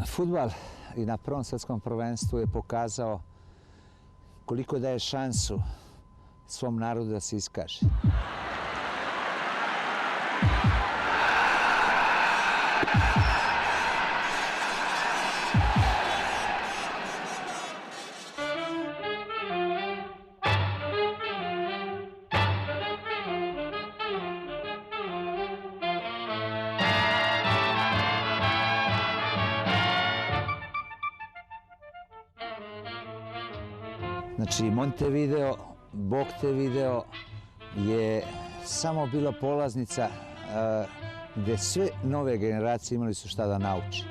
Fudbal i na prvom svjetskom prvenstvu je pokazao koliko daje šansu svom narodu da se iskaže. Znači, Montevideo, Montevideo je samo bila polaznica gdje sve nove generacije imali su šta da nauče.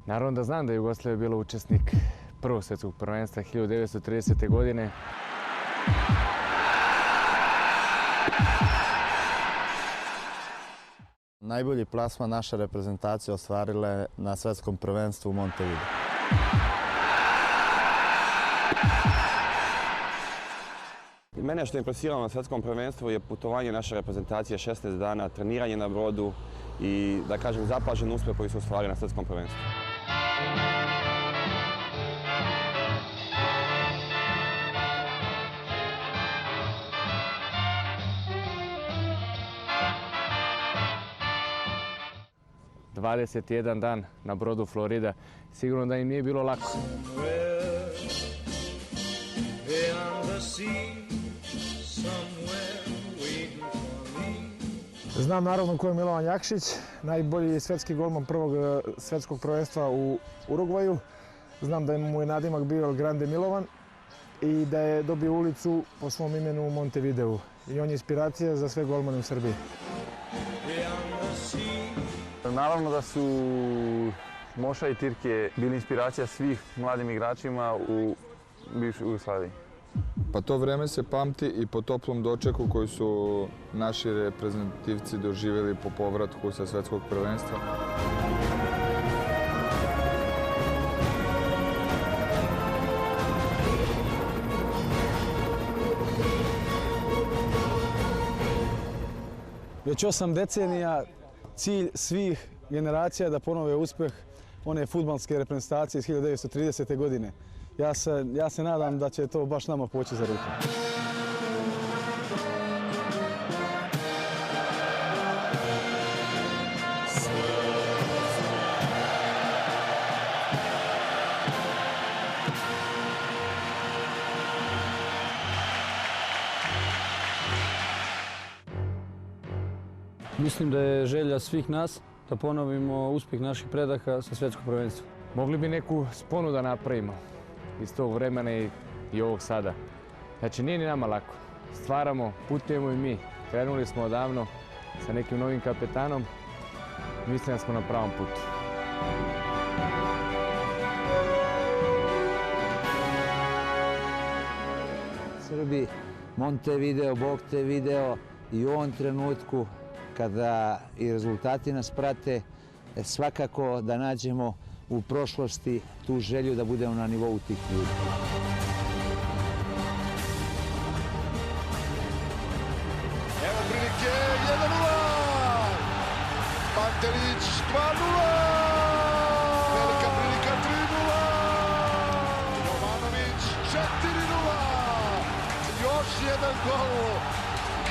Naravno da znam da je Jugoslavija bila učesnik prvog svjetskog prvenstva 1930. godine. Najbolji plasman naša reprezentacija ostvarila je na svjetskom prvenstvu u Montevideu. Mene što je impresiralo na svjetskom prvenstvu je putovanje naše reprezentacije 16 dana, treniranje na brodu i, da kažem, zapažen uspjeh koji su ostvarili na svjetskom prvenstvu. Dvadeset jedan dan na brodu Florida, sigurno da im nije bilo lako. Znam naravno ko je Milovan Jakšić, najbolji svjetski golman prvog svjetskog prvenstva u Urugvaju. Znam da mu je nadimak bio El Grande Milovan i da je dobio ulicu po svom imenu u Montevideu. I on je inspiracija za sve golmane u Srbiji. Naravno da su Moša i Tirke bili inspiracija svih mladim igračima u bivšoj Jugoslaviji. Pa to vreme se pamti i po toplom dočeku koji su naši reprezentativci doživjeli po povratku sa svjetskog prvenstva. Već 8 decenija cilj svih generacija da ponove uspjeh one fudbalske reprezentacije iz 1930. godine. Ja se nadam da će to baš nama poći za ruku. Mislim da je želja svih nas da ponovimo uspjeh naših predaka sa svjetskog prvenstva. Mogli bi neku sponu da napravimo iz tog vremena i ovog sada. Znači, nije ni nama lako. Stvaramo, putujemo i mi. Krenuli smo odavno sa nekim novim kapetanom. Mislim da smo na pravom putu. Srbi, Montevideo, Montevideo i u ovom trenutku kada i rezultati nas prate, svakako da nađemo u prošlosti tu želju da budemo na nivou tih ljudi. Evo prilike, 1:0! Pantelić, 2:0! Velika prilika, 3:0! Jovanović, 4:0! Još jedan gol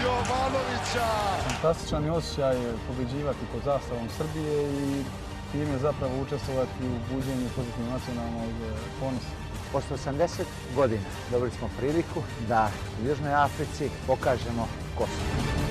Jovanovića! Fantastičan je osjećaj pobjeđivati pod zastavom Srbije i time zapravo učestvovati u buđenju pozitivnog nacionalnog ponosa. Posle 80 godina dobili smo priliku da u Južnoj Africi pokažemo ko smo.